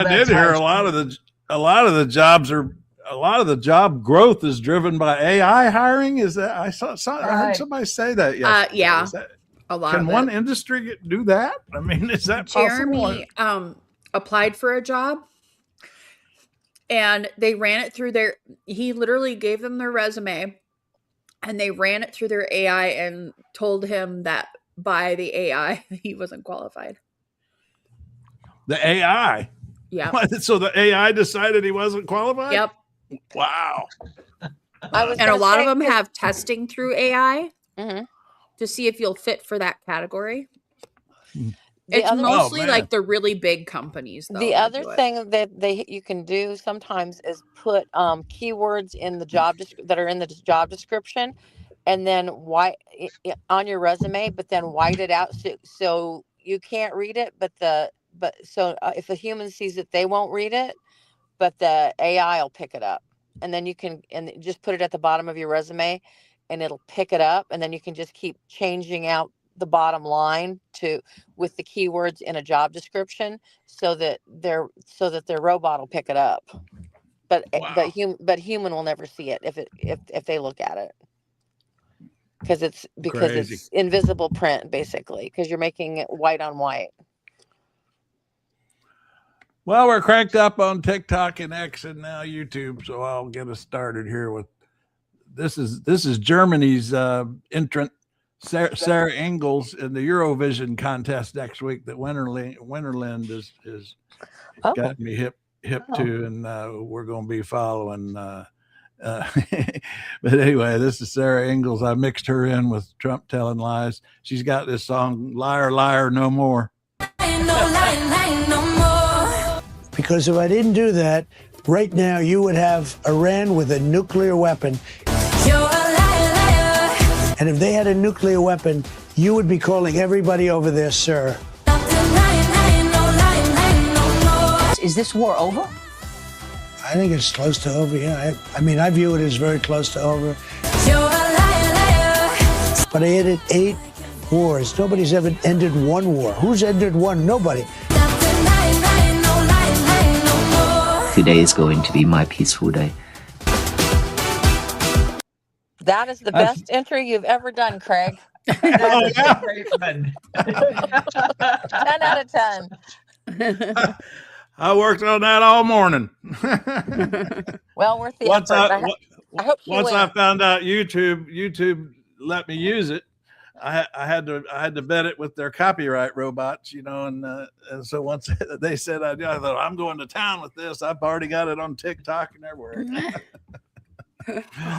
I did hear a lot of the job growth is driven by AI hiring. Is that I heard somebody say that yesterday. Yeah, a lot. Can one industry do that? I mean, is that Jeremy applied for a job, and they ran it through he literally gave them their resume, and they ran it through their AI and told him that by the AI he wasn't qualified. The AI? Yeah. So the AI decided he wasn't qualified? Yep. Wow. And a lot of them have testing through AI to see if you'll fit for that category. It's mostly like the really big companies, though. The other thing that you can do sometimes is put keywords in the that are in the job description, and then on your resume, but then white it out so you can't read it, so if a human sees it, they won't read it, but the AI will pick it up, and then you can just put it at the bottom of your resume, and it'll pick it up, and then you can just keep changing out the bottom line with the keywords in a job description, so that their robot will pick it up, but human will never see it if they look at it, because it's invisible print, basically, because you're making it white on white. Well, we're cranked up on TikTok and X and now YouTube, so I'll get us started here with this is Germany's entrant Sarah Engels in the Eurovision contest next week that Winterland is got me hip to, and we're going to be following. But anyway, this is Sarah Engels. I mixed her in with Trump Telling Lies. She's got this song, Liar, Liar, No More. Ain't no lying no more. Because if I didn't do that, right now you would have Iran with a nuclear weapon. You're a liar, liar. And if they had a nuclear weapon, you would be calling everybody over there, sir. Is this war over? I think it's close to over, yeah. I mean, I view it as very close to over. You're a liar, liar. But I ended 8 wars. Nobody's ever ended one war. Who's ended one? Nobody. Today is going to be my peaceful day. That is the best entry you've ever done, Craig. 10 out of 10. I worked on that all morning. Well worth the effort. I hope once I found out YouTube let me use it, I had to vet it with their copyright robots, and so once they said I thought I'm going to town with this. I've already got it on TikTok and everywhere.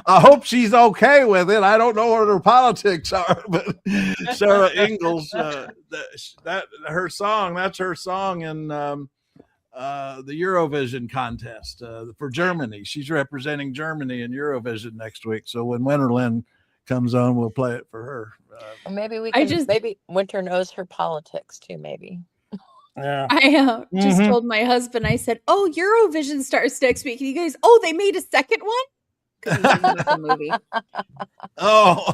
I hope she's okay with it. I don't know what her politics are, but Sarah Engels, that's her song in the Eurovision contest for Germany. She's representing Germany in Eurovision next week. So when Winterland comes on, we'll play it for her. Maybe we can. Maybe Winter knows her politics too. Maybe. Yeah. I just told my husband. I said, "Oh, Eurovision starts next week." And he goes, "Oh, they made a second one." The movie. Oh,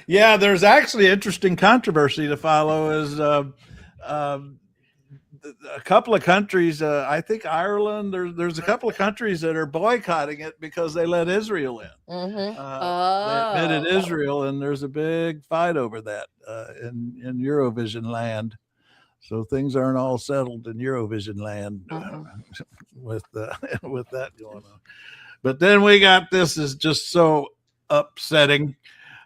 yeah. There's actually interesting controversy to follow. Is a couple of countries, I think Ireland, there's a couple of countries that are boycotting it because they let Israel in. They admitted Israel, and there's a big fight over that in Eurovision land. So things aren't all settled in Eurovision land with that going on. But then we got this is just so upsetting.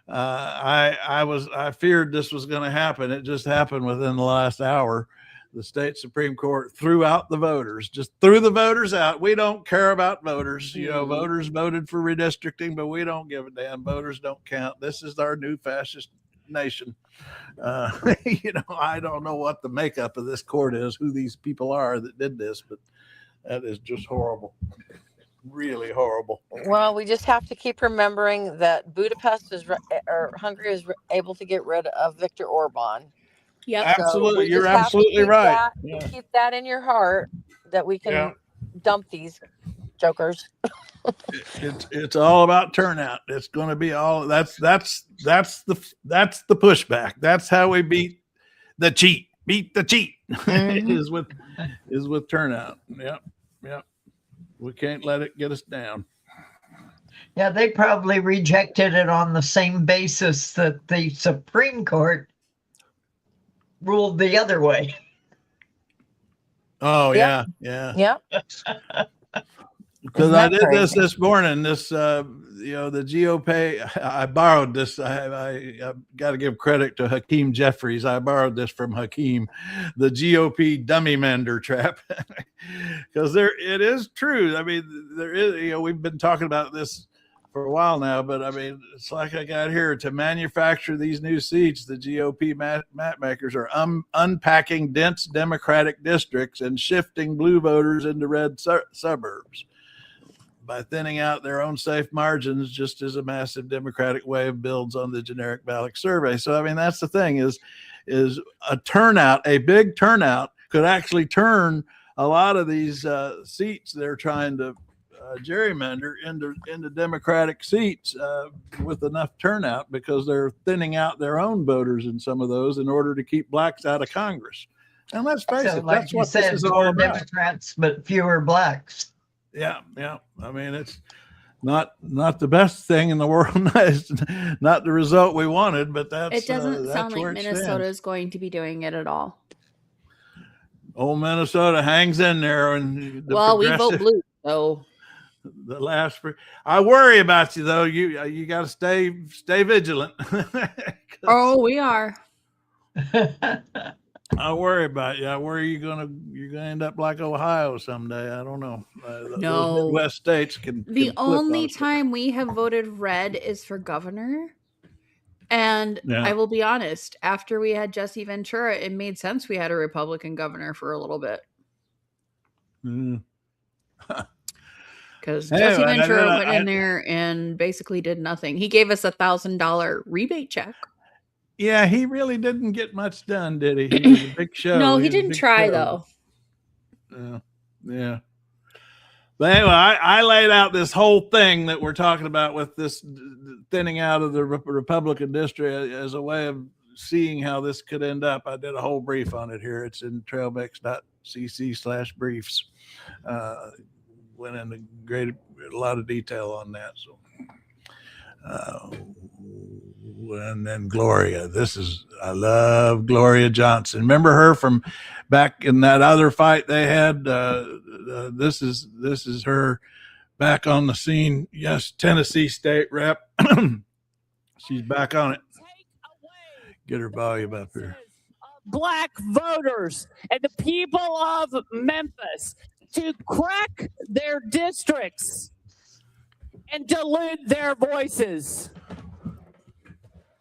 I feared this was going to happen. It just happened within the last hour. The state Supreme Court threw out the voters, just threw the voters out. We don't care about voters. Voters voted for redistricting, but we don't give a damn. Voters don't count. This is our new fascist nation. I don't know what the makeup of this court is, who these people are that did this, but that is just horrible. Really horrible. Well, we just have to keep remembering that Hungary is able to get rid of Viktor Orban. Yeah, absolutely. You're absolutely right. Keep that in your heart, that we can dump these jokers. It's all about turnout. It's going to be all that's the pushback. That's how we beat the cheat. Beat the cheat. is with turnout. Yep. We can't let it get us down. Yeah, they probably rejected it on the same basis that the Supreme Court ruled the other way. Oh, Yep. yeah. Because Isn't I that did crazy? this morning. This, the GOP. I borrowed this. I got to give credit to Hakeem Jeffries. I borrowed this from Hakeem, the GOP dummy mender trap, because it is true. I mean, there is. We've been talking about this for a while now, but I mean, it's like I got here to manufacture these new seats. The GOP map makers are unpacking dense Democratic districts and shifting blue voters into red suburbs by thinning out their own safe margins, just as a massive Democratic wave builds on the generic ballot survey. So, I mean, that's the thing is a big turnout could actually turn a lot of these seats they're trying to gerrymander into Democratic seats with enough turnout, because they're thinning out their own voters in some of those in order to keep blacks out of Congress. And let's face it, like that's you what said, this is all more about. Democrats, but fewer blacks. Yeah. I mean, it's not the best thing in the world. It's not the result we wanted, but It doesn't sound like Minnesota stands. is going to be doing it at all. Old Minnesota hangs in there, and We vote blue, so the last. I worry about you though. You got to stay vigilant. Oh, we are. I worry about you. I worry you're gonna end up like Ohio someday. I don't know. No. Those Midwest states can. The only time we have voted red is for governor. And I will be honest, after we had Jesse Ventura, it made sense we had a Republican governor for a little bit. Because Jesse Ventura went in there and basically did nothing. He gave us $1,000 rebate check. Yeah, he really didn't get much done, did he? He was a big show. No, he didn't try, though. Yeah. But anyway, I laid out this whole thing that we're talking about with this thinning out of the Republican district as a way of seeing how this could end up. I did a whole brief on it here. It's in trailmix.cc/briefs. Went into a lot of detail on that. So, and then Gloria. I love Gloria Johnson. Remember her from back in that other fight they had? This is her back on the scene. Yes, Tennessee state rep. She's back on it. Get her volume up here. Black voters and the people of Memphis to crack their districts and dilute their voices.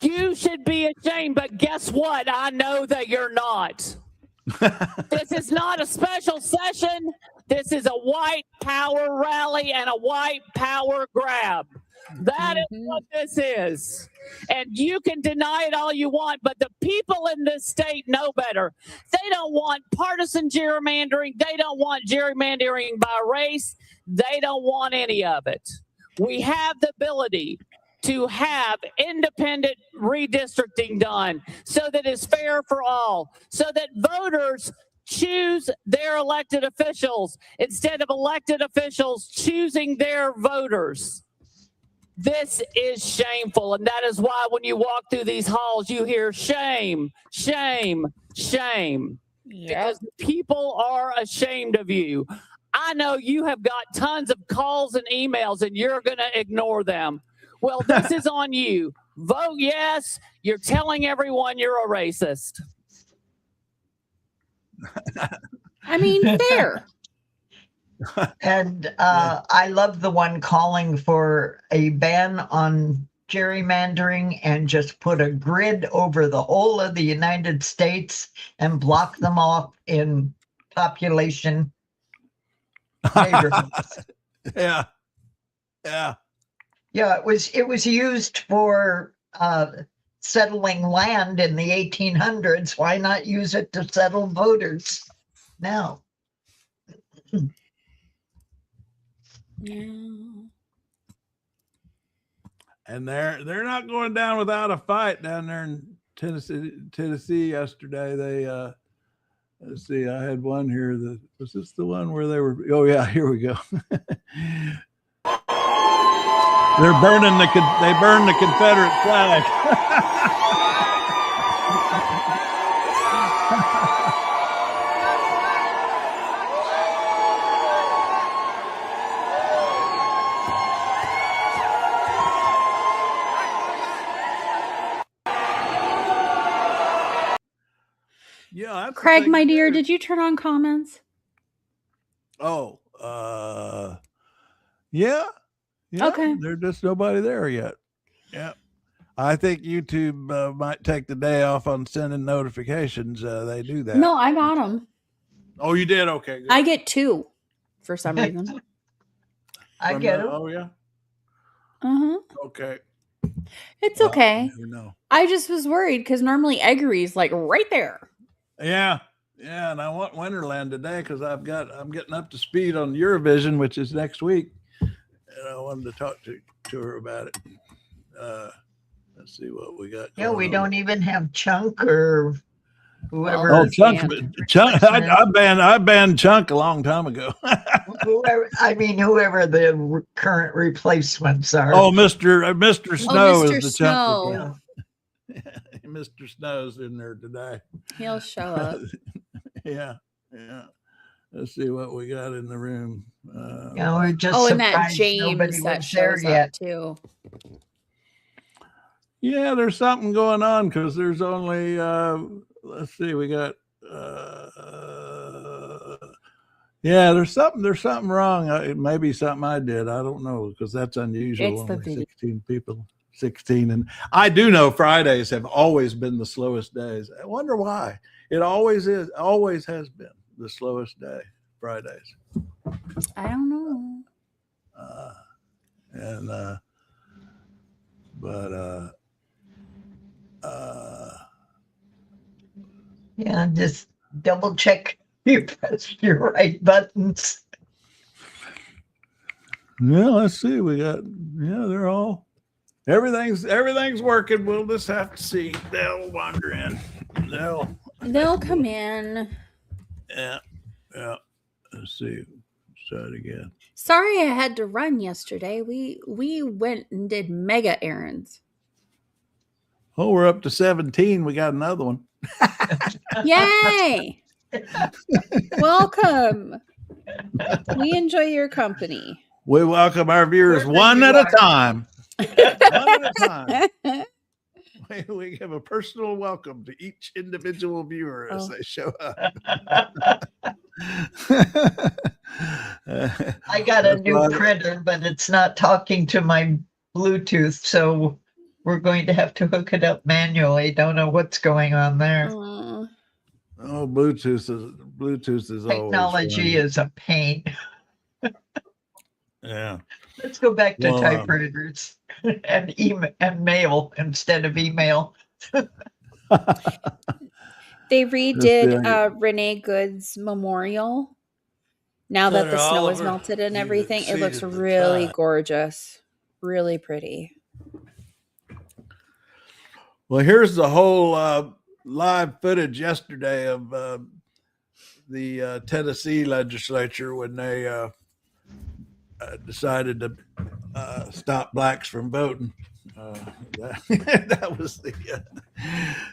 You should be ashamed, but guess what? I know that you're not. This is not a special session. This is a white power rally and a white power grab. That is what this is. And you can deny it all you want, but the people in this state know better. They don't want partisan gerrymandering. They don't want gerrymandering by race. They don't want any of it. We have the ability to have independent redistricting done so that it's fair for all, so that voters choose their elected officials instead of elected officials choosing their voters. This is shameful, and that is why when you walk through these halls, you hear shame, shame, shame. Because people are ashamed of you. I know you have got tons of calls and emails, and you're going to ignore them. Well, this is on you. Vote yes. You're telling everyone you're a racist. I mean, fair. And I love the one calling for a ban on gerrymandering and just put a grid over the whole of the United States and block them off in population neighborhoods. Yeah. It was used for settling land in the 1800s. Why not use it to settle voters now? And they're not going down without a fight down there in Tennessee yesterday. Let's see. I had one here. That was this the one where they were. Oh yeah, here we go. They burned the Confederate flag. Yeah, Craig, my dear, did you turn on comments? Oh, yeah. Okay. There's just nobody there yet. Yeah. I think YouTube might take the day off on sending notifications. They do that. No, I got them. Oh, you did? Okay. Good. I get 2 for some reason. I get them. Oh, yeah. Okay. It's okay. No. I just was worried because normally Eggery's like right there. Yeah. Yeah. And I want Winterland today because I'm getting up to speed on Eurovision, which is next week. And I wanted to talk to her about it. Let's see what we got. Yeah, we don't even have Chunk or whoever. Oh, Chunk! I banned Chunk a long time ago. whoever the current replacements are. Oh, Mr. Snow is the Snow. Chunk. Yeah. Mr. Snow's in there today. He'll show up. Yeah. Let's see what we got in the room. We're just and that James that was there shows yet. up too. Yeah, there's something going on because there's only let's see, we got there's something wrong. It may be something I did. I don't know because that's unusual. It's the only video. 16 people. 16, and I do know Fridays have always been the slowest days. I wonder why. It always has been the slowest day, Fridays. I don't know. Just double check you press your right buttons. Yeah, let's see. We got they're all everything's working. We'll just have to see. They'll wander in. They'll come in. Yeah. Let's see. Start again. Sorry I had to run yesterday. We went and did mega errands. Oh, we're up to 17. We got another one. Yay! Welcome. We enjoy your company. We welcome our viewers one at a time. One at a time. We give a personal welcome to each individual viewer as they show up. I got a new printer, but it's not talking to my Bluetooth, so we're going to have to hook it up manually. Don't know what's going on there. Oh, Bluetooth is technology is a pain. Yeah. Let's go back to typewriters and email and mail instead of email. They redid Renee Good's memorial. Now that the snow is melted and everything, it looks really gorgeous, really pretty. Well, here's the whole live footage yesterday of the Tennessee legislature when they decided to stop blacks from voting. That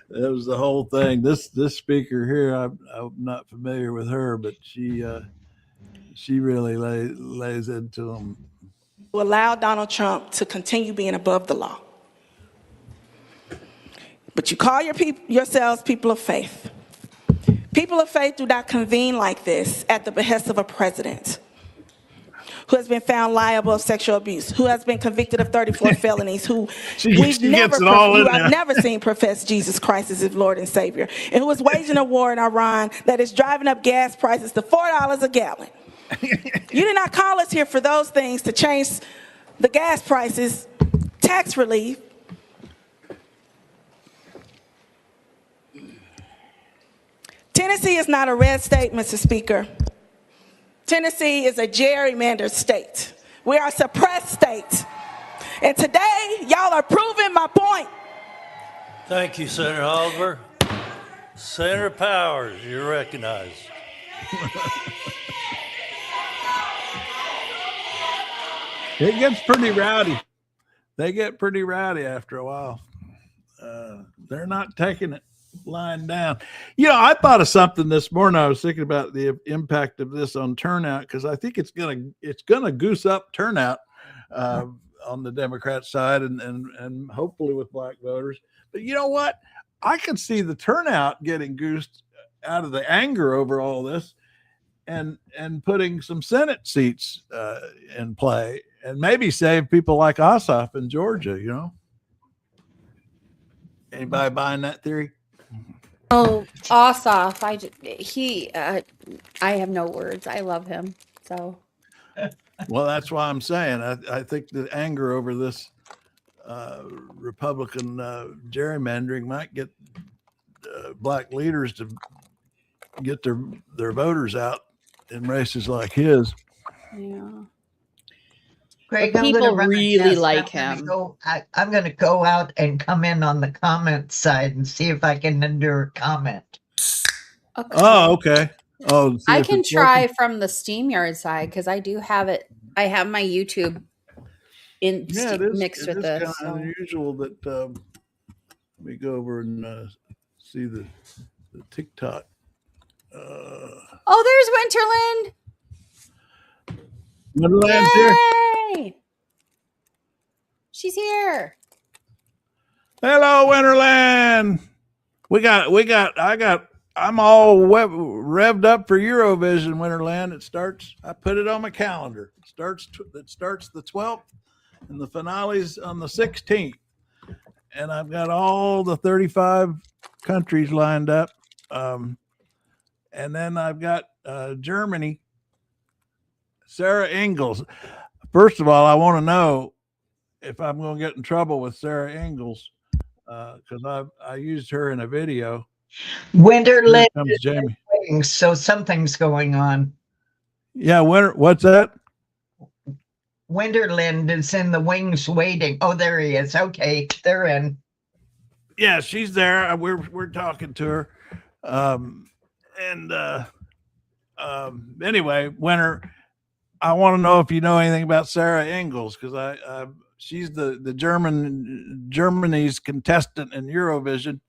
was the whole thing. This speaker here, I'm not familiar with her, but she really lays into them. To allow Donald Trump to continue being above the law. But you call yourselves people of faith. People of faith do not convene like this at the behest of a president who has been found liable of sexual abuse, who has been convicted of 34 felonies, who I've never seen profess Jesus Christ as his Lord and Savior, and who is waging a war in Iran that is driving up gas prices to $4 a gallon. You did not call us here for those things, to change the gas prices, tax relief. Tennessee is not a red state, Mr. Speaker. Tennessee is a gerrymandered state. We are a suppressed state. And today, y'all are proving my point. Thank you, Senator Oliver. Senator Powers, you're recognized. It gets pretty rowdy. They get pretty rowdy after a while. They're not taking it lying down. You know, I thought of something this morning. I was thinking about the impact of this on turnout, because I think it's gonna goose up turnout on the Democrat side and hopefully with black voters. But you know what? I could see the turnout getting goosed out of the anger over all this, and putting some Senate seats in play, and maybe save people like Ossoff in Georgia. You know, anybody buying that theory? Oh, Ossoff! I have no words. I love him so. Well, that's why I'm saying I think the anger over this Republican gerrymandering might get black leaders to get their voters out in races like his. Yeah. Greg, people really like him. I'm going to go out and come in on the comment side and see if I can endure a comment. Okay. Oh, okay. Oh, I can try from the SteamYard side, because I do have it. I have my YouTube mixed with this. It's kind of unusual that we go over and see the TikTok. Oh, there's Winterland. Winterland's here. Yay! She's here. Hello, Winterland. I'm all revved up for Eurovision, Winterland. It starts. I put it on my calendar. It starts the 12th, and the finale's on the 16th. And I've got all the 35 countries lined up. And then I've got Germany. Sarah Ingalls. First of all, I want to know if I'm going to get in trouble with Sarah Ingalls, because I used her in a video. Winterland comes Jamie. Wings, so something's going on. Yeah, what's that? Winterland is in the wings waiting. Oh, there he is. Okay, they're in. Yeah, she's there. We're talking to her. Anyway, Winter, I want to know if you know anything about Sarah Ingalls, because she's the Germany's contestant in Eurovision,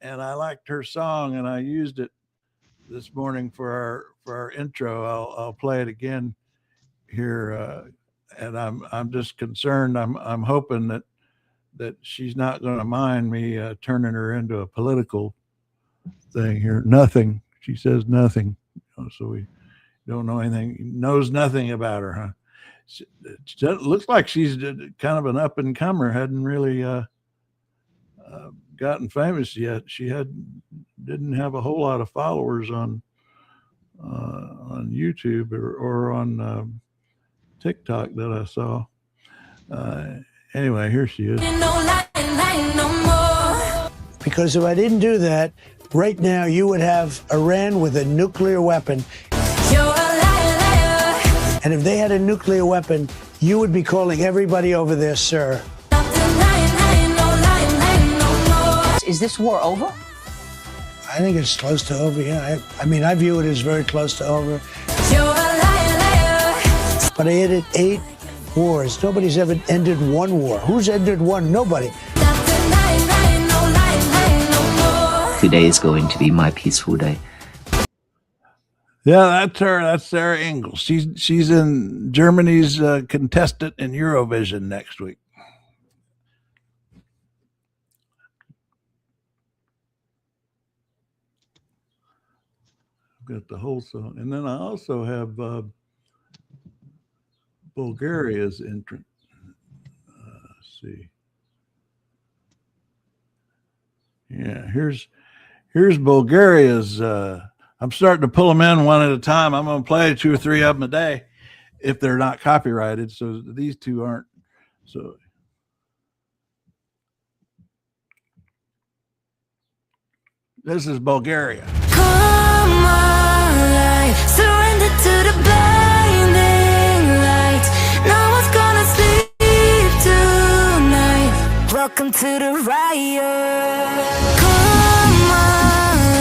and I liked her song, and I used it this morning for our intro. I'll play it again here, and I'm just concerned. I'm hoping that she's not going to mind me turning her into a political thing here. Nothing. She says nothing. So we don't know anything. Knows nothing about her, huh? It looks like she's kind of an up and comer. Hadn't really gotten famous yet. She didn't have a whole lot of followers on YouTube or on TikTok that I saw. Anyway, here she is. Because if I didn't do that, right now you would have Iran with a nuclear weapon. You're a liar, liar. And if they had a nuclear weapon, you would be calling everybody over there, sir. Is this war over? I think it's close to over, yeah. I mean, I view it as very close to over. You're a liar, liar. But I ended 8 wars. Nobody's ever ended one war. Who's ended one? Nobody. Today is going to be my peaceful day. Yeah, that's her. That's Sarah Ingalls. She's in Germany's contestant in Eurovision next week. I've got the whole song, and then I also have Bulgaria's entrant. Let's see. Yeah, here's Bulgaria's. I'm starting to pull them in one at a time. I'm going to play 2 or 3 of them a day if they're not copyrighted. So these 2 aren't. So this is Bulgaria. Come alive, surrender to the blinding lights. No one's gonna sleep tonight. Welcome to the riot. Come alive.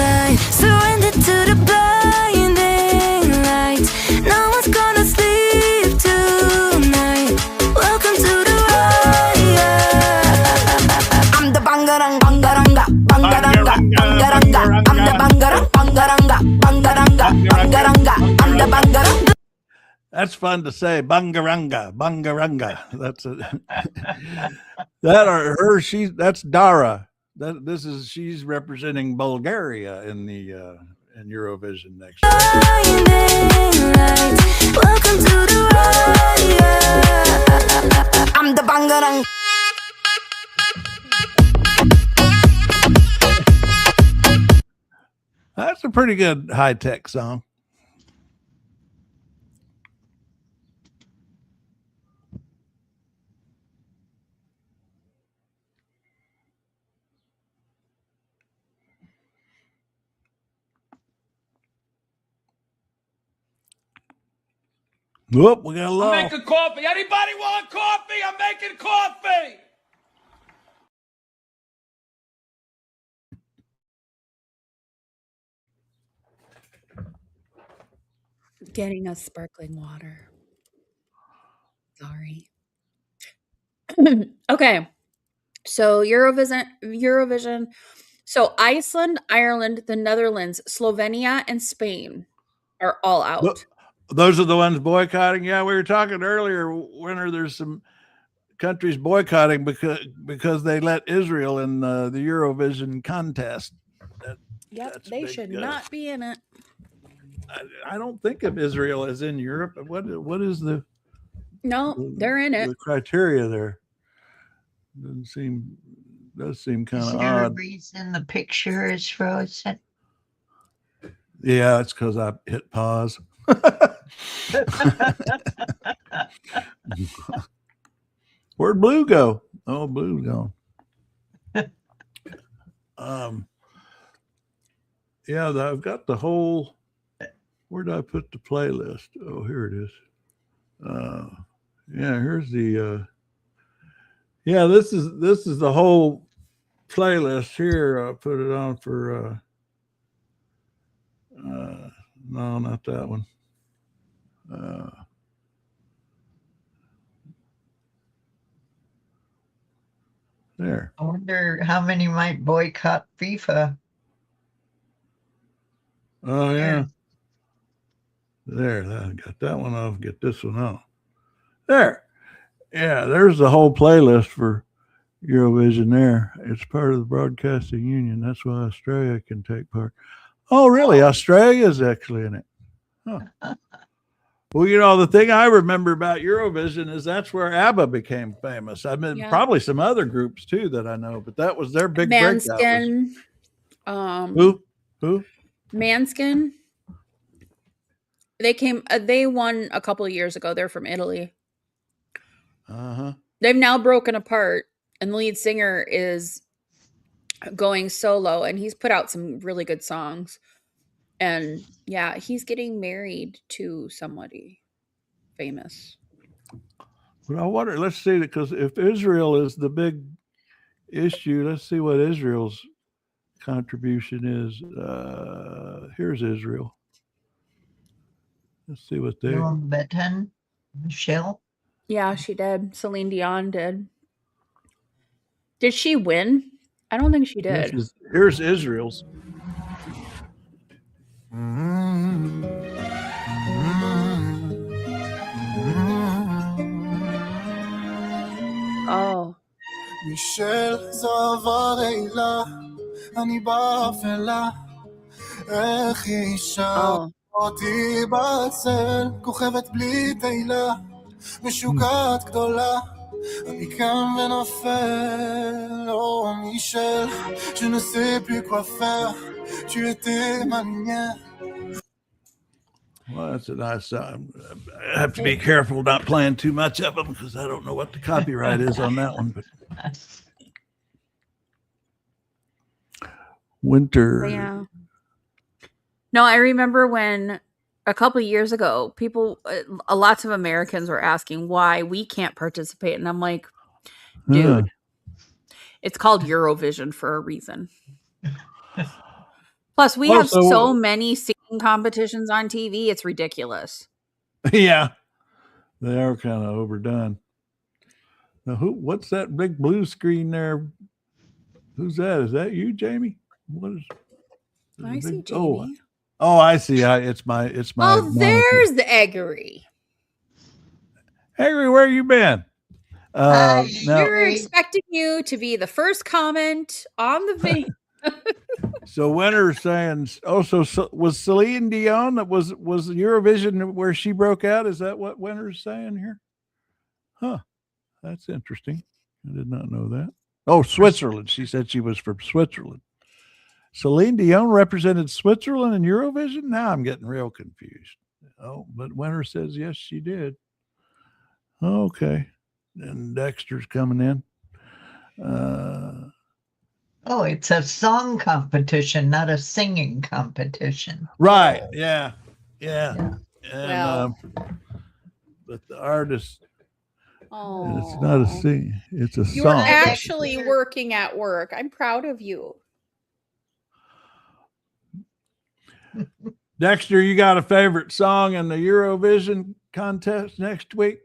That's fun to say. Bungaranga, bungaranga. That's a that are her. That's Dara. She's representing Bulgaria in the in Eurovision next year. Welcome to the riot. I'm the bangarang. That's a pretty good high-tech song. Whoop, we got a lull. I'm making coffee. Anybody want coffee? I'm making coffee. Getting us sparkling water. Sorry. Okay. So Eurovision. So Iceland, Ireland, the Netherlands, Slovenia, and Spain are all out. Those are the ones boycotting. Yeah, we were talking earlier. Winter, there's some countries boycotting because they let Israel in the Eurovision contest. Yep, they should not be in it. I don't think of Israel as in Europe. What is the? No, they're in it. The criteria there does seem kind of odd. The reason the picture is frozen? Yeah, it's because I hit pause. Where'd Blue go? Oh, Blue's gone. Yeah, I've got the whole. Where did I put the playlist? Oh, here it is. Yeah, here's the. Yeah, this is the whole playlist here. I put it on for. No, not that one. There. I wonder how many might boycott FIFA. Oh yeah. There, I got that one off. Get this one on. There. Yeah, there's the whole playlist for Eurovision there. It's part of the Broadcasting Union. That's why Australia can take part. Oh, really? Australia is actually in it. Huh. Well, the thing I remember about Eurovision is that's where ABBA became famous. I mean, probably some other groups too that I know, but that was their big Manskin. breakout. Who? Manskin. They won a couple of years ago. They're from Italy. Uh-huh. They've now broken apart, and the lead singer is going solo, and he's put out some really good songs. And yeah, he's getting married to somebody famous. But I wonder, let's see, because if Israel is the big issue, let's see what Israel's contribution is. Here's Israel. Let's see what they. Betten, Michelle. Yeah, she did. Celine Dion did. Did she win? I don't think she did. Here's Israel's. Oh. מישל זו עברילה, אני באפלה, איך אישה אותי בצל, כוכבת בלי תהילה, משוגעת גדולה, אני קם ונופל. Oh Michel, je ne sais plus quoi faire, tu étais ma lumière. Well, that's a nice song. I have to be careful not playing too much of them because I don't know what the copyright is on that one. But Winter. Yeah. No, I remember when a couple of years ago, lots of Americans were asking why we can't participate. And I'm like, dude, it's called Eurovision for a reason. Plus, we have so many singing competitions on TV. It's ridiculous. Yeah. They are kind of overdone. Now, what's that big blue screen there? Who's that? Is that you, Jamie? What is I see Jamie. Oh, I see. It's my Oh, there's the eggery. Henry, where you been? Hi, We were Henry. expecting you to be the first comment on the video. So Winter's saying, so was Celine Dion, that was Eurovision where she broke out? Is that what Winter's saying here? Huh. That's interesting. I did not know that. Oh, Switzerland. She said she was from Switzerland. Celine Dion represented Switzerland in Eurovision? Now I'm getting real confused. Oh, but Winter says yes, she did. Okay. And Dexter's coming in. Oh, it's a song competition, not a singing competition. Right. Yeah. And Well. but the artist, Oh, it's not a sing, it's a you're song. actually working at work. I'm proud of you. Dexter, you got a favorite song in the Eurovision contest next week?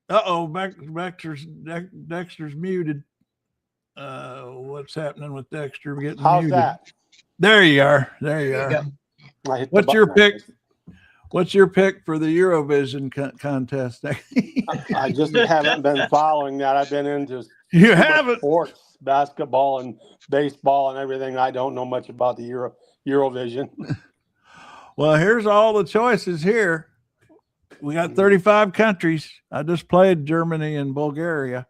Uh-oh, Dexter's muted. What's happening with Dexter getting How's muted? that? There you are. There you are. What's your pick? What's your pick for the Eurovision contest? I just haven't been following that. I've been into sports, basketball and baseball and everything. I don't know much about the Eurovision. Well, here's all the choices here. We got 35 countries. I just played Germany and Bulgaria.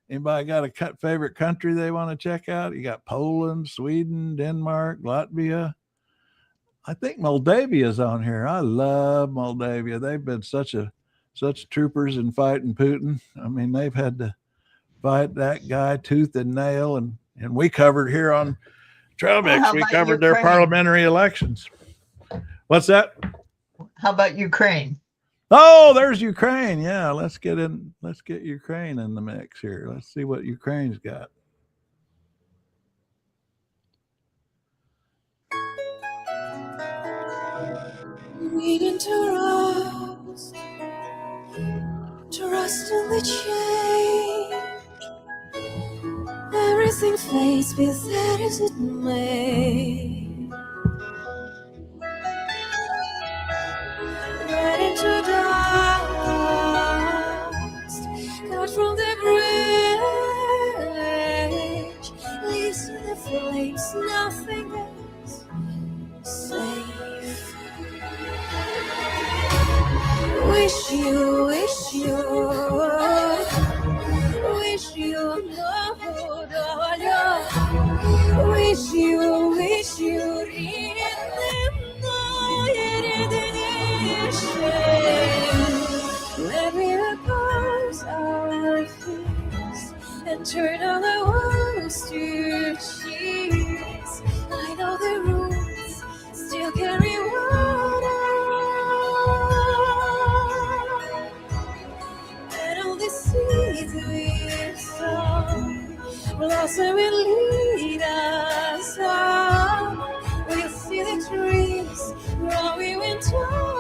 Anybody got a favorite country they want to check out? You got Poland, Sweden, Denmark, Latvia. I think Moldavia's on here. I love Moldavia. They've been such troopers in fighting Putin. I mean, they've had to fight that guy tooth and nail, and we covered here on Trailmix. We covered their parliamentary elections. What's that? How about Ukraine? Oh, there's Ukraine. Yeah, let's get Ukraine in the mix here. Let's see what Ukraine's got. Needing to rust in the change. Everything fades, be that as it may. Ready to dust, cut from the bridge, leaves in the flames, nothing else safe. Wish you no, wish you let me oppose our fears and turn all the walls to cheese. I know the roots still carry water, and all the seeds we've sown blossom and lead us on. We'll see the trees growing in tall.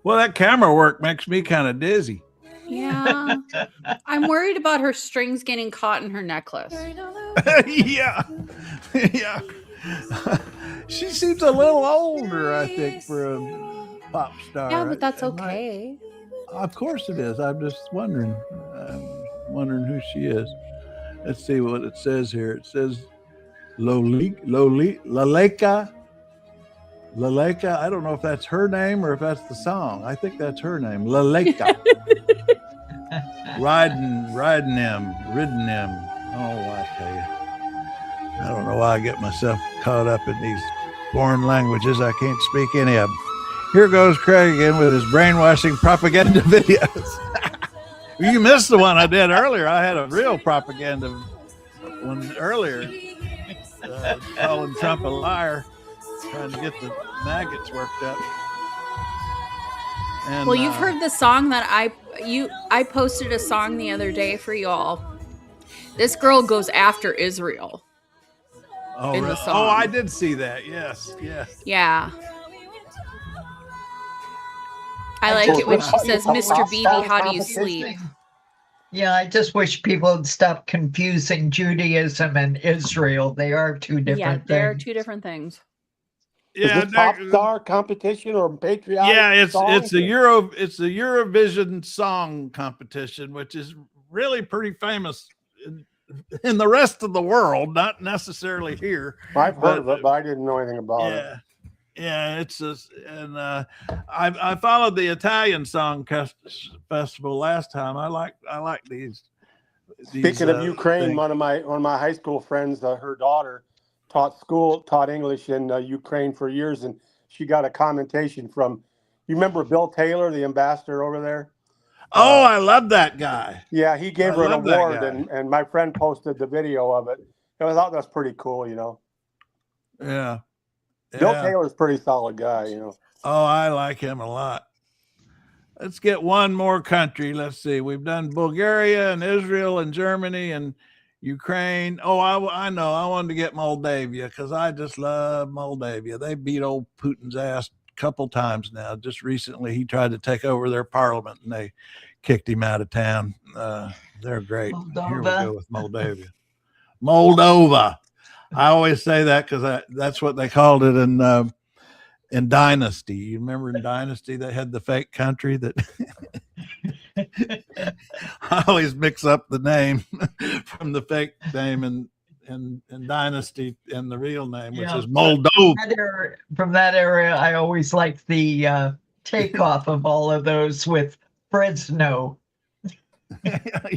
Well, that camera work makes me kind of dizzy. Yeah. I'm worried about her strings getting caught in her necklace. Yeah. She seems a little older, I think, for a pop star. Yeah, but that's okay. Of course it is. I'm just wondering. Who she is. Let's see what it says here. It says Laleka. I don't know if that's her name or if that's the song. I think that's her name. Laleka. Riding him. Oh, I tell you. I don't know why I get myself caught up in these foreign languages. I can't speak any of them. Here goes Craig again with his brainwashing propaganda videos. You missed the one I did earlier. I had a real propaganda one earlier, calling Trump a liar, trying to get the maggots worked up. And, well, you've heard the song that I posted a song the other day for y'all. This girl goes after Israel. Oh, really? Oh, I did see that. Yes. Yeah. I like it when she says, Mr. Beebe, how do you sleep? Yeah, I just wish people would stop confusing Judaism and Israel. They are two different things. They're two different things. Yeah, is it pop star competition or patriotic? Yeah, it's a Eurovision song competition, which is really pretty famous in the rest of the world, not necessarily here. I've heard of it, but I didn't know anything about it. Yeah, I followed the Italian song festival last time. I like these. Speaking of Ukraine, things. one of my high school friends, her daughter taught English in Ukraine for years, and she got a commentation from. You remember Bill Taylor, the ambassador over there? Oh, I love that guy. Yeah, he gave her an award, and my friend posted the video of it. I thought that's pretty cool, Yeah. Bill Taylor's a pretty solid guy, Oh, I like him a lot. Let's get one more country. Let's see. We've done Bulgaria and Israel and Germany and Ukraine. Oh, I know. I wanted to get Moldova because I just love Moldova. They beat old Putin's ass a couple times now. Just recently, he tried to take over their parliament and they kicked him out of town. They're great. Moldova. Here we go with Moldova. Moldova. I always say that because that's what they called it in Dynasty. You remember in Dynasty they had the fake country that I always mix up the name from the fake name in Dynasty and the real name, which is Moldova. From that area, I always liked the takeoff of all of those with Fresno.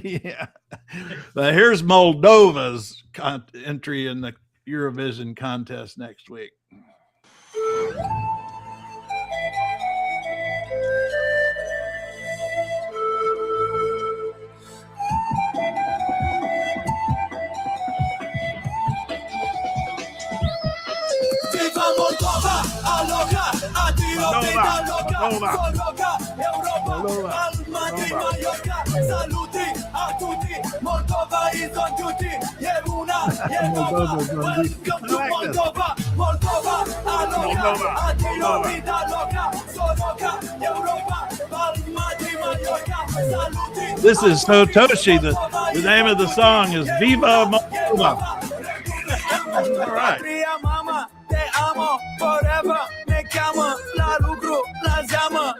Yeah. But here's Moldova's entry in the Eurovision contest next week. Viva Moldova, aloha, addio, vida loca, Soroka, Europa, Almaty, Mallorca, saluti a tutti, Moldova is on duty, welcome to Moldova, Moldova, aloha, addio, vida loca, Soroka, Europa, Almaty, Mallorca, saluti. This is Sotoshi. The name of the song is Viva Moldova. All right. Mama, te amo forever, me cheamă la lucru, la zeamă,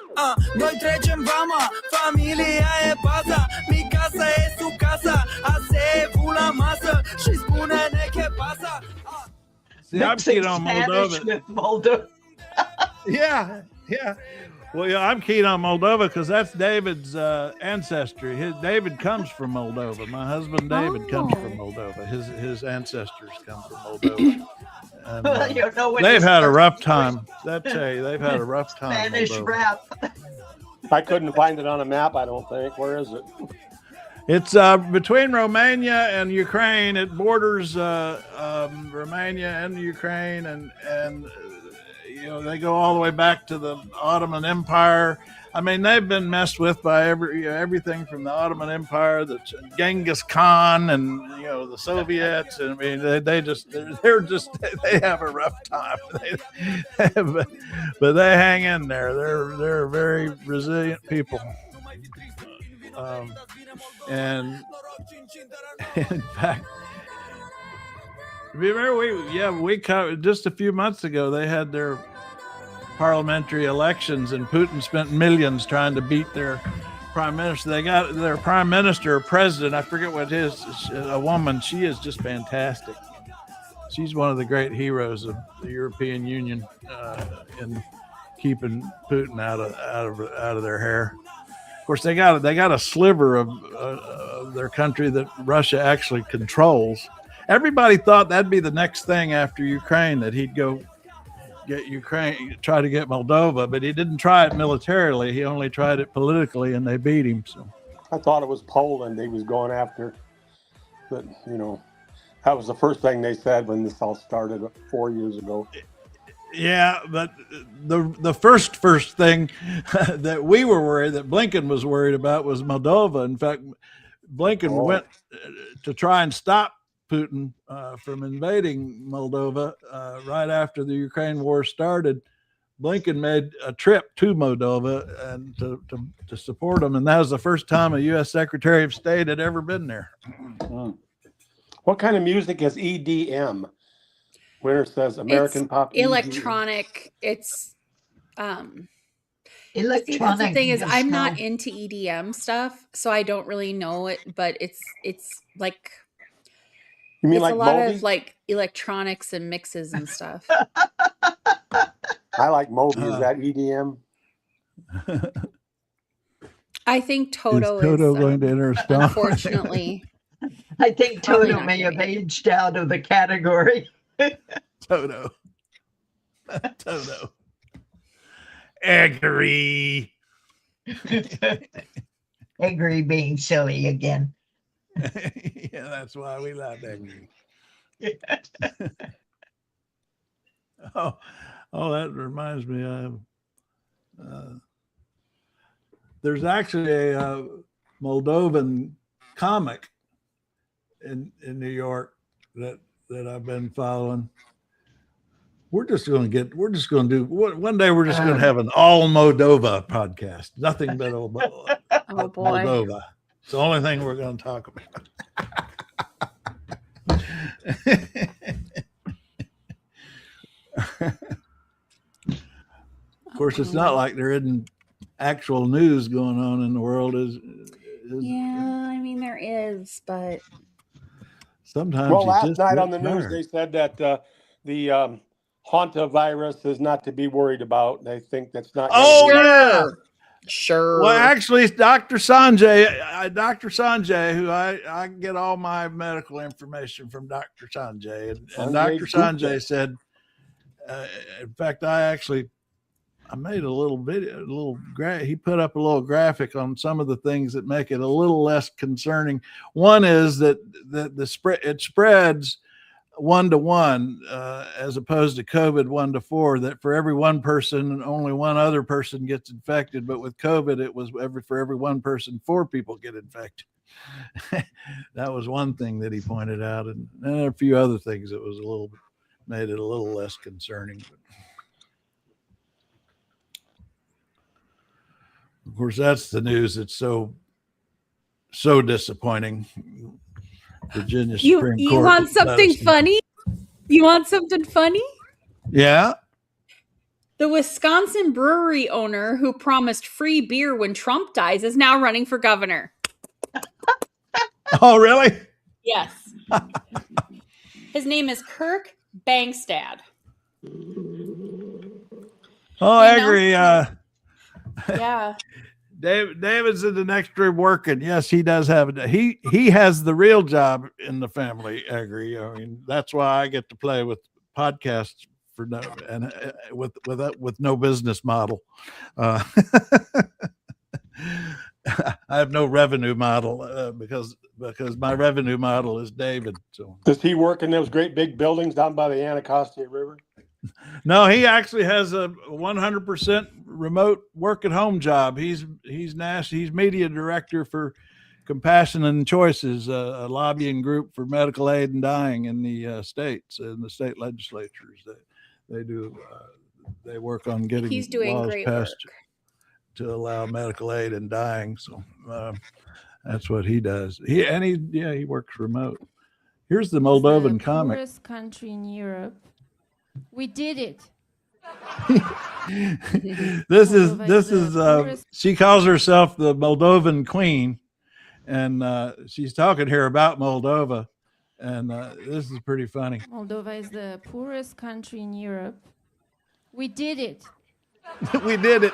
noi trecem vama, familia e baza, mi casa e su casa, asevu la masă și spune-ne che pasa. See, I'm keen on Moldova. Yeah. Well, yeah, I'm keen on Moldova because that's David's ancestry. David comes from Moldova. My husband David comes from Moldova. His ancestors come from Moldova. And, they've had a rough time. They've had a rough time. Spanish rap. I couldn't find it on a map, I don't think. Where is it? It's between Romania and Ukraine. It borders Romania and Ukraine, and they go all the way back to the Ottoman Empire. I mean, they've been messed with by everything from the Ottoman Empire, the Genghis Khan, and the Soviets. And I mean, they have a rough time. But they hang in there. They're very resilient people. And in fact, remember we covered just a few months ago. They had their parliamentary elections, and Putin spent millions trying to beat their prime minister. They got their prime minister or president. I forget what it is. A woman. She is just fantastic. She's one of the great heroes of the European Union in keeping Putin out of their hair. Of course, they got a sliver of their country that Russia actually controls. Everybody thought that'd be the next thing after Ukraine, that he'd go get Ukraine, try to get Moldova, but he didn't try it militarily. He only tried it politically, and they beat him. So I thought it was Poland he was going after, but that was the first thing they said when this all started 4 years ago. Yeah, but the first thing that we were worried, that Blinken was worried about, was Moldova. In fact, Blinken went to try and stop Putin from invading Moldova right after the Ukraine war started. Blinken made a trip to Moldova and to support them, and that was the first time a U.S. Secretary of State had ever been there. What kind of music is EDM? Where it says American pop, electronic. It's electronic. See, that's the thing is, I'm disco. not into EDM stuff, so I don't really know it. But it's like You mean it's like a lot Moby? of like electronics and mixes and stuff. I like Moby. Is that EDM? I think Toto Is Toto going to enter a song? unfortunately. I think Probably Toto not may have great. aged out of the category. Toto. Toto. Agree. Agree being silly again. Yeah, that's why we love Agree. Oh, that reminds me of there's actually a Moldovan comic in New York that I've been following. One day we're just going to have an all Moldova podcast. Nothing but Moldova. It's the only thing we're going to talk about. Of course, it's not like there isn't actual news going on in the world. Yeah, I mean there is, but sometimes. Well, last night on the news they said that the Hanta virus is not to be worried about. They think that's not. Sure. Well, actually, it's Dr. Sanjay, who I get all my medical information from Dr. Sanjay, and Dr. Sanjay said, in fact, I made a little video, he put up a little graphic on some of the things that make it a little less concerning. One is that it spreads 1-to-1 as opposed to COVID 1-to-4, that for every one person, only one other person gets infected. But with COVID, it was for every one person, 4 people get infected. That was one thing that he pointed out. And a few other things that made it a little less concerning. Of course, that's the news that's so disappointing. Virginia Supreme Court. You want something funny? You want something funny? Yeah. The Wisconsin brewery owner who promised free beer when Trump dies is now running for governor. Oh, really? Yes. His name is Kirk Bangstad. Oh, I agree. Yeah. David's in the next room working. Yes, he does have he has the real job in the family. I agree. I mean, that's why I get to play with podcasts with no business model. I have no revenue model because my revenue model is David. So does he work in those great big buildings down by the Anacostia River? No, he actually has a 100% remote work at home job. He's media director for Compassion and Choices, a lobbying group for medical aid and dying in the states, in the state legislatures. They work on getting He's doing laws great passed work to allow medical aid and dying. So that's what he does. He works remote. Here's the Moldovan comic. Poorest country in Europe. We did it. This is she calls herself the Moldovan queen, and she's talking here about Moldova, and this is pretty funny. Moldova is the poorest country in Europe. We did it. We did it.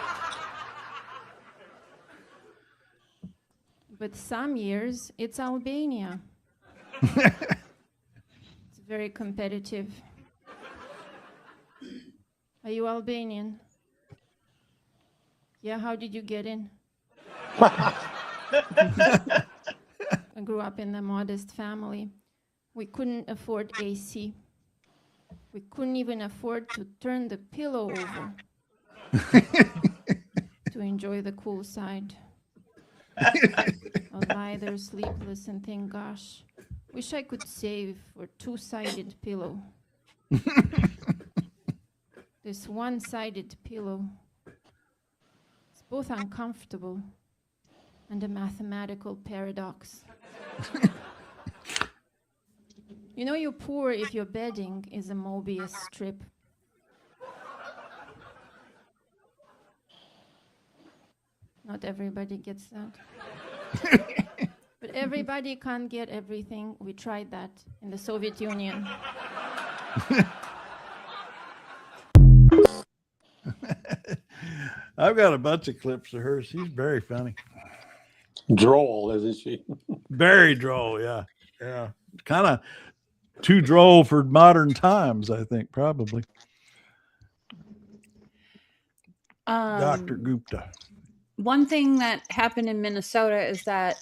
But some years it's Albania. It's very competitive. Are you Albanian? Yeah, how did you get in? I grew up in a modest family. We couldn't afford AC. We couldn't even afford to turn the pillow over to enjoy the cool side. I'll lie there sleepless and think, gosh, wish I could save for 2-sided pillow. this one-sided pillow. It's both uncomfortable and a mathematical paradox. You know you're poor if your bedding is a Mobius strip. Not everybody gets that. But everybody can't get everything. We tried that in the Soviet Union. I've got a bunch of clips of her. She's very funny. Droll, isn't she? Very droll, yeah. Yeah. Kind of too droll for modern times, I think, probably. Dr. Gupta. One thing that happened in Minnesota is that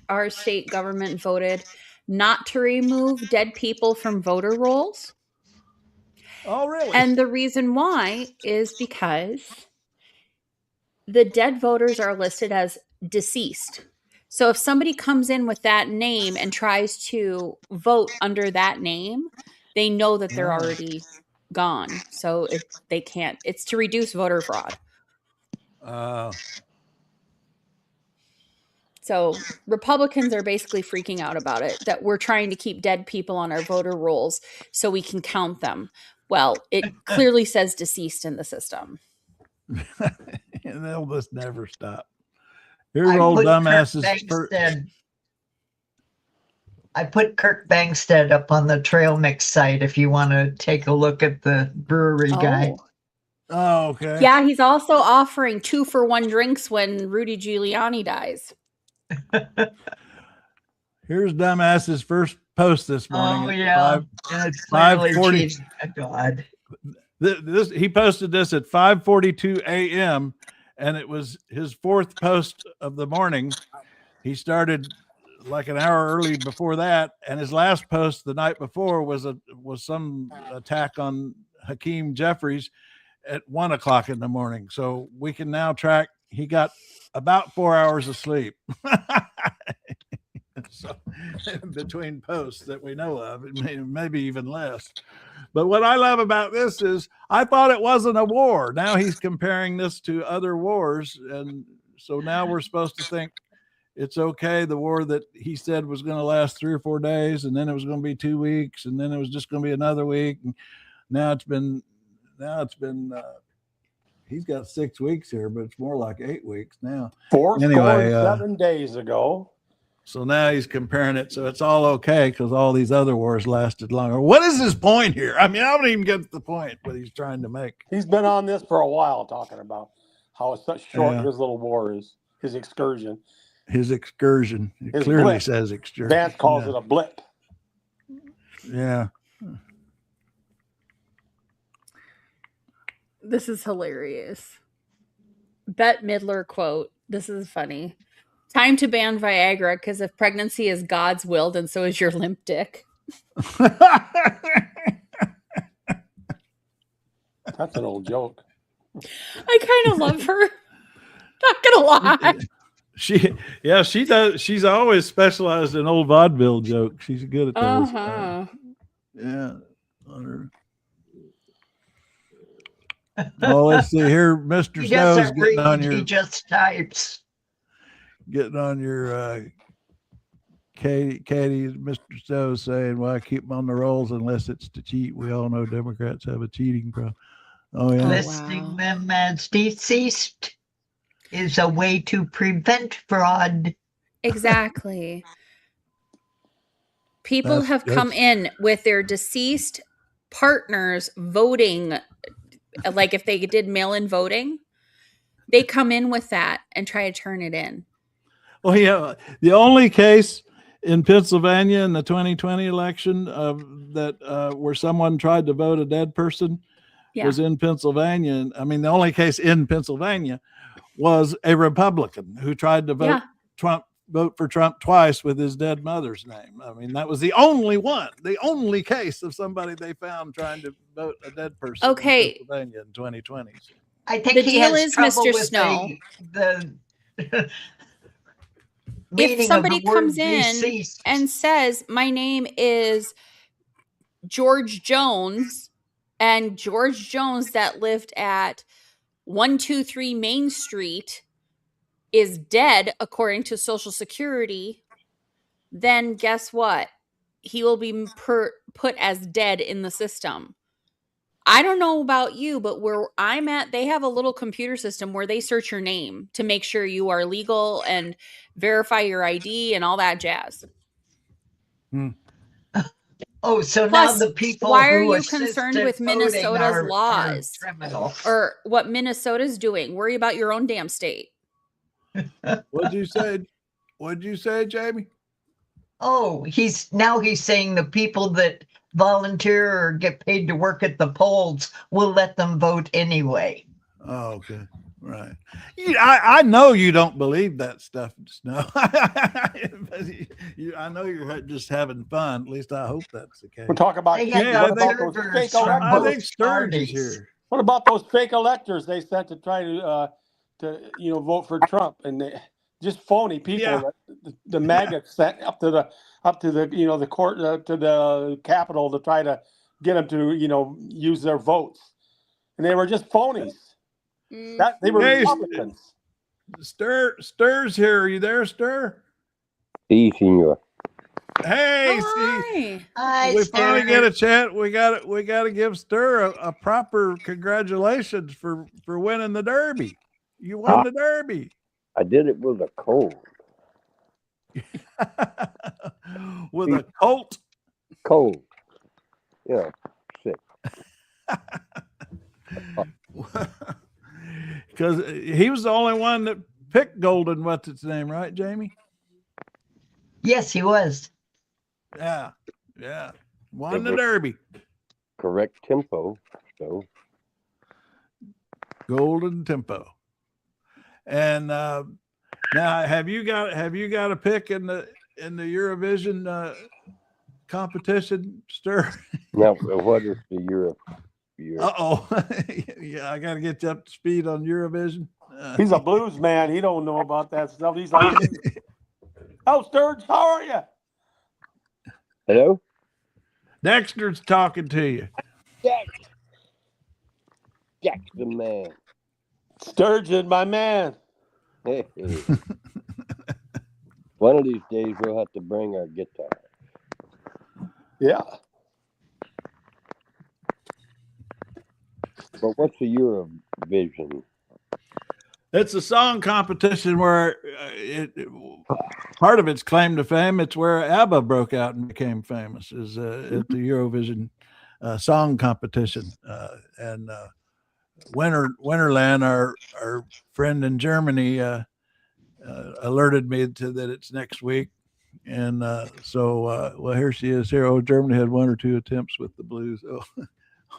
our state government voted not to remove dead people from voter rolls. Oh, really? And the reason why is because the dead voters are listed as deceased. So if somebody comes in with that name and tries to vote under that name, they know that they're already gone. So they can't. It's to reduce voter fraud. So Republicans are basically freaking out about it, that we're trying to keep dead people on our voter rolls so we can count them. Well, it clearly says deceased in the system. And they'll just never stop. Here's old dumbasses. I put Kirk Bangstead up on the trail mix site if you want to take a look at the brewery guy. Oh, okay. Yeah, he's also offering 2-for-1 drinks when Rudy Giuliani dies. Here's dumbass's first post this morning. Oh, yeah. It's 5:40. God. He posted this at 5:42 a.m. and it was his fourth post of the morning. He started like an hour early before that, and his last post the night before was some attack on Hakeem Jeffries at 1 o'clock in the morning. So we can now track he got about 4 hours of sleep. So between posts that we know of, maybe even less. But what I love about this is I thought it wasn't a war. Now he's comparing this to other wars. And so now we're supposed to think it's okay. The war that he said was going to last 3 or 4 days, and then it was going to be 2 weeks, and then it was just going to be another week. And now it's been he's got 6 weeks here, but it's more like 8 weeks now. 7 days ago. So now he's comparing it. So it's all okay because all these other wars lasted longer. What is his point here? I mean, I don't even get the point what he's trying to make. He's been on this for a while talking about how it's such short his little war is, his excursion. His excursion. It clearly blip. Says excursion. Vance calls it a blip. Yeah. This is hilarious. Bette Midler quote. This is funny. Time to ban Viagra because if pregnancy is God's will, then so is your limp dick. That's an old joke. I kind of love her. Not gonna lie. She does. She's always specialized in old vaudeville jokes. She's good at those. Yeah. Oh, let's see here. Mr. Snow's getting on your. He just types. Getting on your Katie, Mr. Stowe saying, "Well, I keep them on the rolls unless it's to cheat." We all know Democrats have a cheating problem. Oh yeah, listing them as deceased is a way to prevent fraud. Exactly. People have come in with their deceased partners voting, like if they did mail-in voting, they come in with that and try to turn it in. Well, yeah, the only case in Pennsylvania in the 2020 election that where someone tried to vote a dead person was in Pennsylvania. And I mean, the only case in Pennsylvania was a Republican who tried to vote for Trump twice with his dead mother's name. I mean, that was the only case of somebody they found trying to vote a dead person in Pennsylvania in 2020. I think he has trouble with Snow. If somebody comes in and says, my name is George Jones, and George Jones that lived at 123 Main Street is dead according to Social Security, then guess what? He will be put as dead in the system. I don't know about you, but where I'm at, they have a little computer system where they search your name to make sure you are legal and verify your ID and all that jazz. Oh, so Plus, now the people why are who you concerned assisted with voting Minnesota's are laws criminals. or what Minnesota's doing? Worry about your own damn state. What'd you say? What'd you say, Jamie? Oh, he's saying the people that volunteer or get paid to work at the polls will let them vote anyway. Oh, okay. Right. I know you don't believe that stuff, Snow. I know you're just having fun. At least I hope that's the case. We're talking about I think Sturgis is here. What about those fake electors they sent to try to vote for Trump, and they just phony people that the maggots sent up to the the court to the Capitol to try to get them to use their votes, and they were just phonies. That they were Republicans. Stur's here. Are you there, Stur? Sí, señor. Hey, Hi. Hi, we Stur. finally get a chance. We got to give Stur a proper congratulations for winning the Derby. You won the Derby. I did it with a cold. With a colt. Cold. Yeah, sick. Because he was the only one that picked Golden, what's its name, right, Jamie? Yes, he was. Yeah. Won the Derby. Correct tempo. So Golden tempo. And now, have you got a pick in the Eurovision competition, Stur? Now, what is the Europe? Uh-oh. Yeah, I got to get you up to speed on Eurovision. He's a blues man. He don't know about that stuff. He's like, "Oh, Sturge, how are you?" Hello? Dexter's talking to you. Jack the man. Sturgeon, my man. Hey. One of these days we'll have to bring our guitar. Yeah. But what's the Eurovision? It's a song competition where part of its claim to fame, it's where ABBA broke out and became famous, is at the Eurovision song competition. And Winterland, our friend in Germany, alerted me to that it's next week. And well, here she is here. Oh, Germany had 1 or 2 attempts with the blues.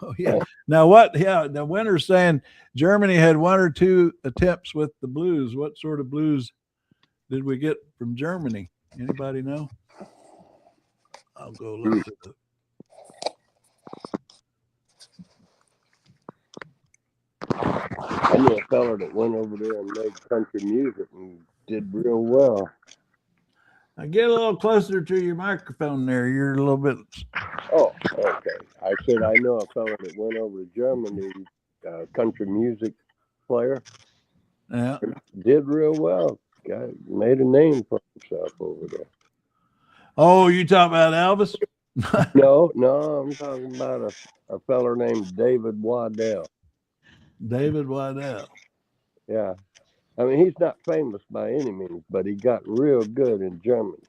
Oh yeah. Now what? Yeah, the winner's saying Germany had 1 or 2 attempts with the blues. What sort of blues did we get from Germany? Anybody know? I'll go look at it. I knew a fella that went over there and made country music and did real well. I get a little closer to your microphone there. You're a little bit. Oh, okay. I said I know a fellow that went over to Germany, country music player. Yeah. Did real well. Guy made a name for himself over there. Oh, you talking about Elvis? No, I'm talking about a fellow named David Waddell. David Waddell. Yeah. I mean, he's not famous by any means, but he got real good in Germany.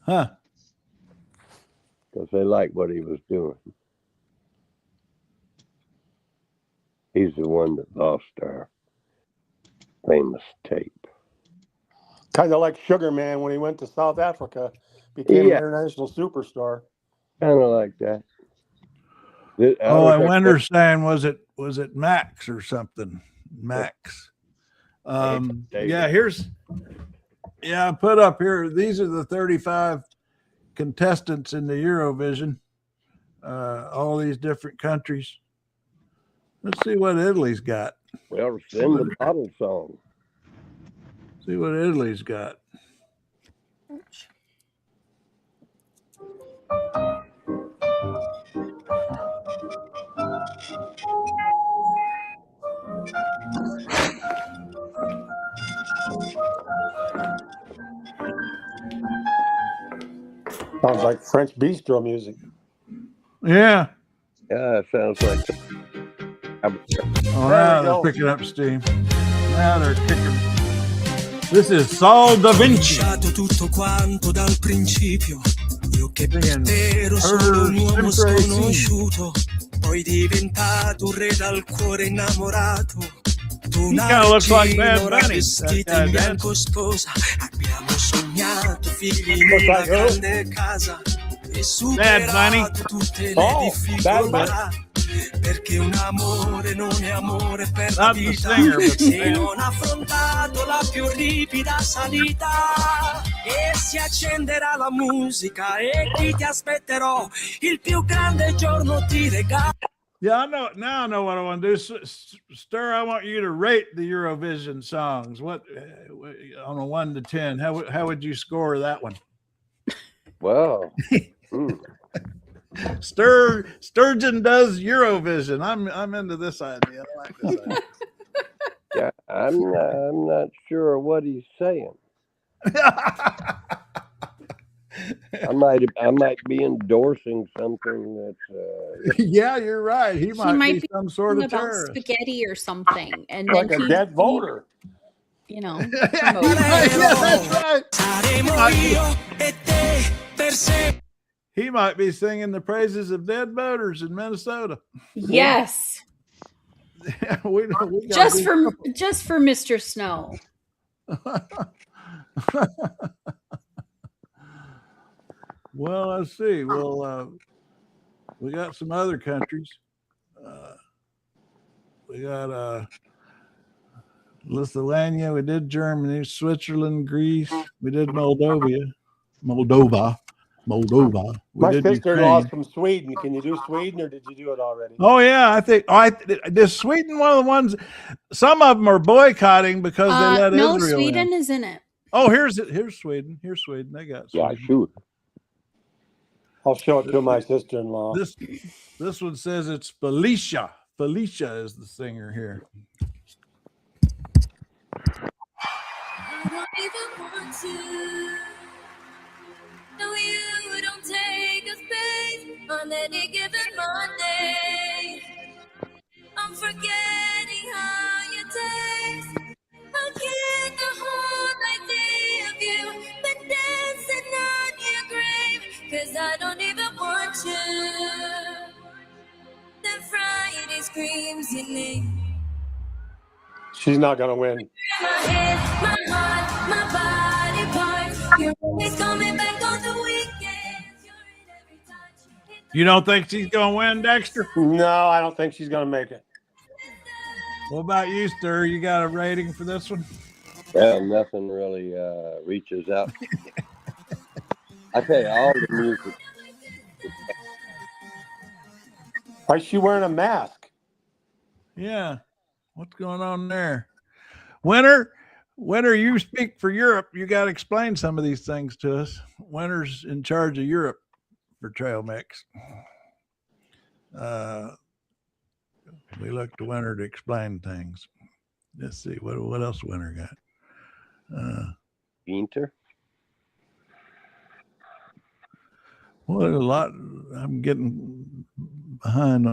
Huh. Because they liked what he was doing. He's the one that lost our famous tape. Kind of like Sugar Man when he went to South Africa, became an international superstar. Kind of like that. I understand. Was it Max or something? Max. I put up here. These are the 35 contestants in the Eurovision. All these different countries. Let's see what Italy's got. Well, send the bottle song. See what Italy's got. Sounds like French bistro music. Yeah. Yeah, it sounds like. Oh, now they're picking up steam. Now they're kicking. This is Saul da Vinci. Tutto quanto dal principio. Io che per te ero solo un uomo sconosciuto. Poi diventato un re dal cuore innamorato. Tu un argino vestita in bianco sposa. Abbiamo sognato figli in una grande casa. E superato tutte le difficoltà. Perché un amore non è amore per la vita se non ha affrontato la più ripida salita e si accenderà la musica e qui ti aspetterò il più grande giorno ti regalo. Yeah, I know. Now I know what I want to do. Stir, I want you to rate the Eurovision songs. What on a 1 to 10? How would you score that one? Well. Sturgeon does Eurovision. I'm into this idea. I like this idea. Yeah, I'm not sure what he's saying. I might be endorsing something that's. Yeah, you're right. He might be some sort of about terrorist. spaghetti or something, and like then a dead voter. You know, yeah, that's right. He might be singing the praises of dead voters in Minnesota. Yes. we just for Mr. Snow. Well, let's see. Well, we got some other countries. We got Lithuania. We did Germany, Switzerland, Greece. We did Moldova. My sister-in-law's from Sweden. Can you do Sweden, or did you do it already? Oh yeah, I think. Is Sweden one of the ones? Some of them are boycotting because they let Israel in. No, Sweden is in it. Oh, here's Sweden. Here's Sweden. They got Sweden. Yeah, shoot. I'll show it to my sister-in-law. This one says it's Felicia. Felicia is the singer here. I don't even want to. No, you don't take a space on any given Monday. I'm forgetting how you taste. I get the whole idea of you, but dancing on your grave, 'cause I don't even want you. Then Friday screams your name. She's not gonna win. My head, my heart, my body parts. You're always coming back on the weekends. You're in every touch. You don't think she's gonna win, Dexter? No, I don't think she's gonna make it. What about you, Stir? You got a rating for this one? Well, nothing really reaches out. I tell you, all the music. Why is she wearing a mask? Yeah. What's going on there? Winter, you speak for Europe. You got to explain some of these things to us. Winter's in charge of Europe for Trail Mix. We look to Winter to explain things. Let's see what else Winter got. Winter. Well, a lot. I'm getting behind.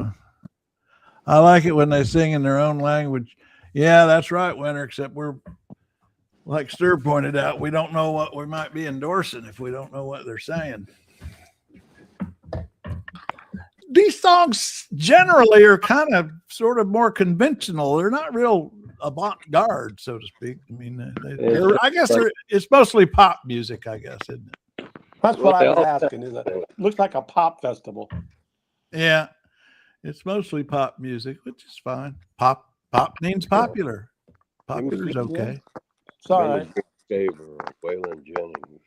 I like it when they sing in their own language. Yeah, that's right, Winter. Except we're, like Stur pointed out, we don't know what we might be endorsing if we don't know what they're saying. These songs generally are kind of sort of more conventional. They're not real avant-garde, so to speak. I mean, I guess it's mostly pop music, I guess, isn't it? That's what I was asking. It looks like a pop festival. Yeah, it's mostly pop music, which is fine. Pop means popular. Popular's okay. It's all right. Waylon Jennings.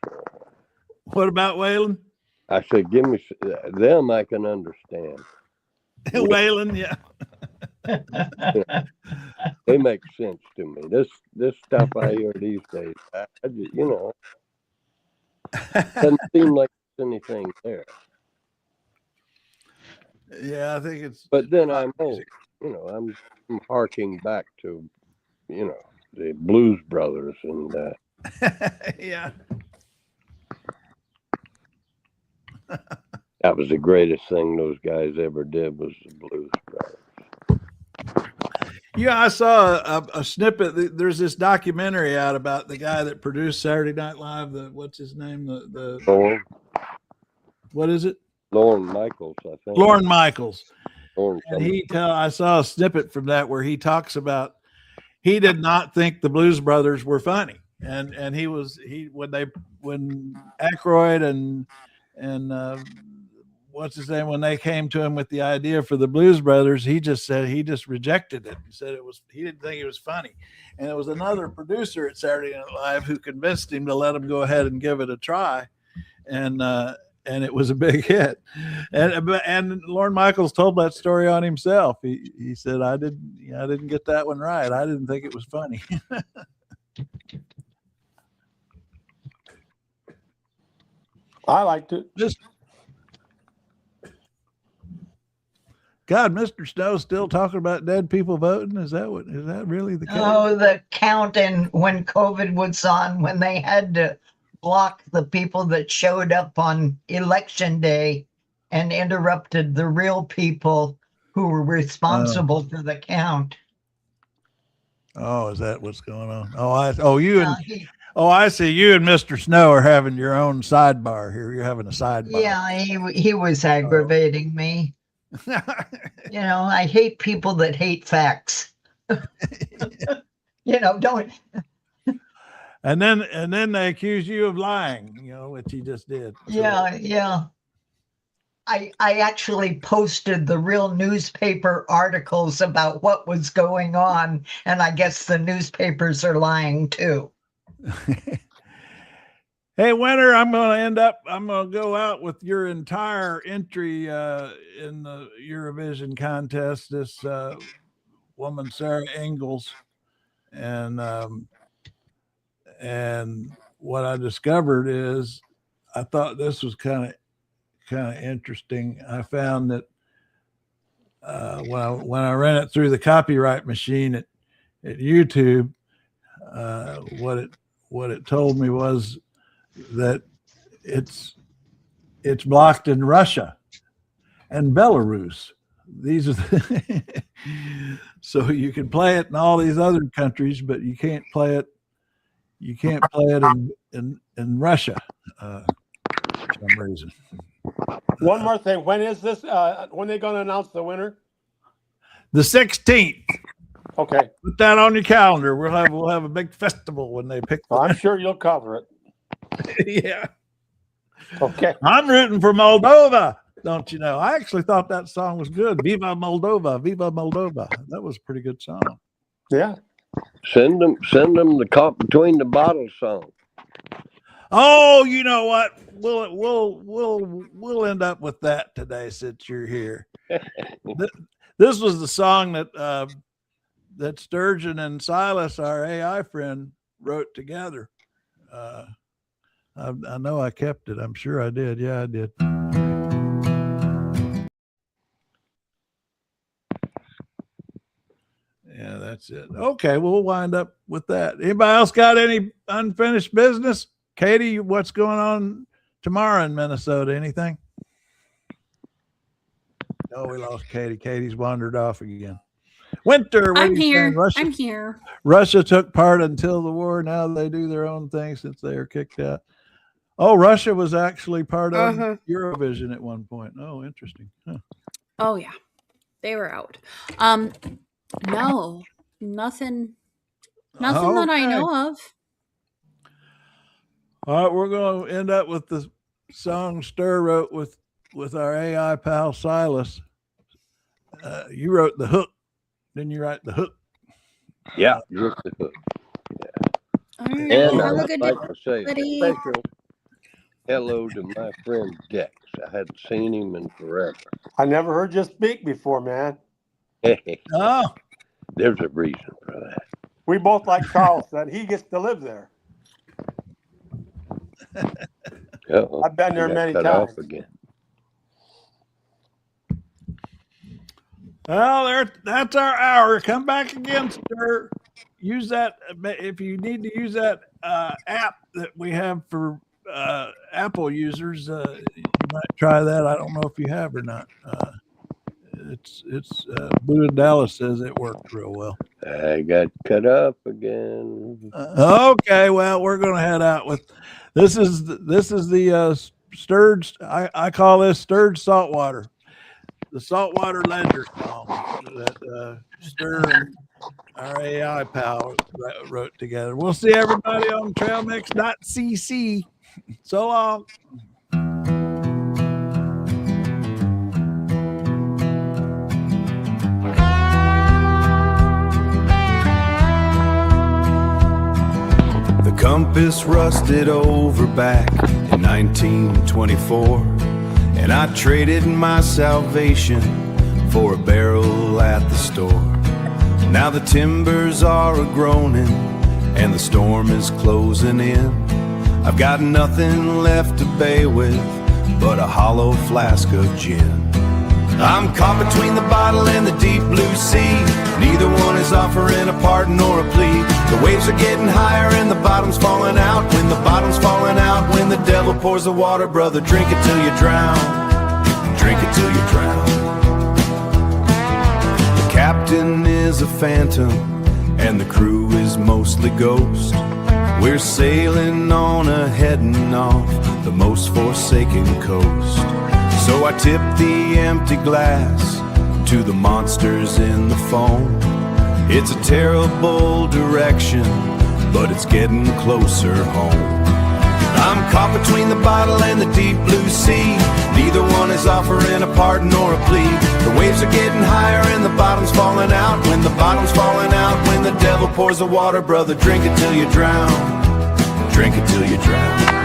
What about Waylon? I said, give me them. I can understand. Waylon, yeah. They make sense to me. This stuff I hear these days, doesn't seem like there's anything there. Yeah, I think it's. But then I'm old. I'm harking back to, the Blues Brothers and. Yeah. That was the greatest thing those guys ever did, was the Blues Brothers. Yeah, I saw a snippet. There's this documentary out about the guy that produced Saturday Night Live. What's his name? Lorne. What is it? Lorne Michaels, I think. Lorne Michaels. Lorne and I saw a snippet from that where he talks about he did not think the Blues Brothers were funny, and when Aykroyd and what's his name, when they came to him with the idea for the Blues Brothers, he just rejected it. He said he didn't think it was funny. And it was another producer at Saturday Night Live who convinced him to let him go ahead and give it a try. And it was a big hit. And Lorne Michaels told that story on himself. He said, I didn't get that one right. I didn't think it was funny. I liked it. God, Mr. Snow's still talking about dead people voting. Is that really the case? Oh, the count and when COVID was on, when they had to block the people that showed up on election day and interrupted the real people who were responsible for the count. Oh, is that what's going on? I see. You and Mr. Snow are having your own sidebar here. You're having a sidebar. Yeah, he was aggravating me. I hate people that hate facts. Don't. And then they accuse you of lying, which he just did. Yeah. I actually posted the real newspaper articles about what was going on, and I guess the newspapers are lying too. Hey, Winter, I'm going to go out with your entire entry in the Eurovision contest. This woman, Sarah Engels, and what I discovered is, I thought this was kind of interesting. I found that when I ran it through the copyright machine at YouTube, what it told me was that it's blocked in Russia and Belarus. These are so you can play it in all these other countries, but you can't play it in Russia for some reason. One more thing. When is this? When are they going to announce the winner? The 16th. Okay. Put that on your calendar. We'll have a big festival when they pick. I'm sure you'll cover it. Yeah. Okay. I'm rooting for Moldova. Don't you know? I actually thought that song was good. Viva Moldova, Viva Moldova. That was a pretty good song. Yeah. Send them the caught between the bottles song. Oh, you know what? We'll end up with that today since you're here. This was the song that Sturgeon and Silas, our AI friend, wrote together. I know I kept it. I'm sure I did. Yeah, I did. Yeah, that's it. Okay, we'll wind up with that. Anybody else got any unfinished business? Katie, what's going on tomorrow in Minnesota? Anything? Oh, we lost Katie. Katie's wandered off again. Winter, I'm here. I'm here. Russia took part until the war. Now they do their own thing since they are kicked out. Oh, Russia was actually part of Eurovision at one point. Oh, interesting. Huh. Oh yeah, they were out. No, nothing that I know of. All right, we're going to end up with the song Stir wrote with our AI pal Silas. You wrote the hook. Didn't you write the hook? Yeah, you wrote the hook. Yeah. All right, And have a I'd good like day, to say a buddy. special hello to my friend Dex. I hadn't seen him in forever. I never heard you speak before, man. Oh, there's a reason for that. We both like Charleston. He gets to live there. I've been there many times. Again. Well, that's our hour. Come back again, sir. Use that if you need to use that app that we have for Apple users. might try that. I don't know if you have or not. Blue in Dallas says it worked real well. I got cut up again. Okay, well, we're going to head out with this is the Sturgis. I call this Sturgis saltwater, the saltwater ledger song that Stur and RAI pal wrote together. We'll see everybody on trailmix.cc. So long. The compass rusted over back in 1924, and I traded my salvation for a barrel at the store. Now the timbers are a-groaning and the storm is closing in. I've got nothing left to bay with but a hollow flask of gin. I'm caught between the bottle and the deep blue sea. Neither one is offering a pardon or a plea. The waves are getting higher and the bottom's falling out. When the bottom's falling out, when the devil pours the water, brother, drink it till you drown. Drink it till you drown. The captain is a phantom and the crew is mostly ghost. We're sailing on a heading off the most forsaken coast. So I tip the empty glass to the monsters in the foam. It's a terrible direction, but it's getting closer home. I'm caught between the bottle and the deep blue sea. Neither one is offering a pardon or a plea. The waves are getting higher and the bottom's falling out. When the bottom's falling out, when the devil pours the water, brother, drink it till you drown. Drink it till you drown.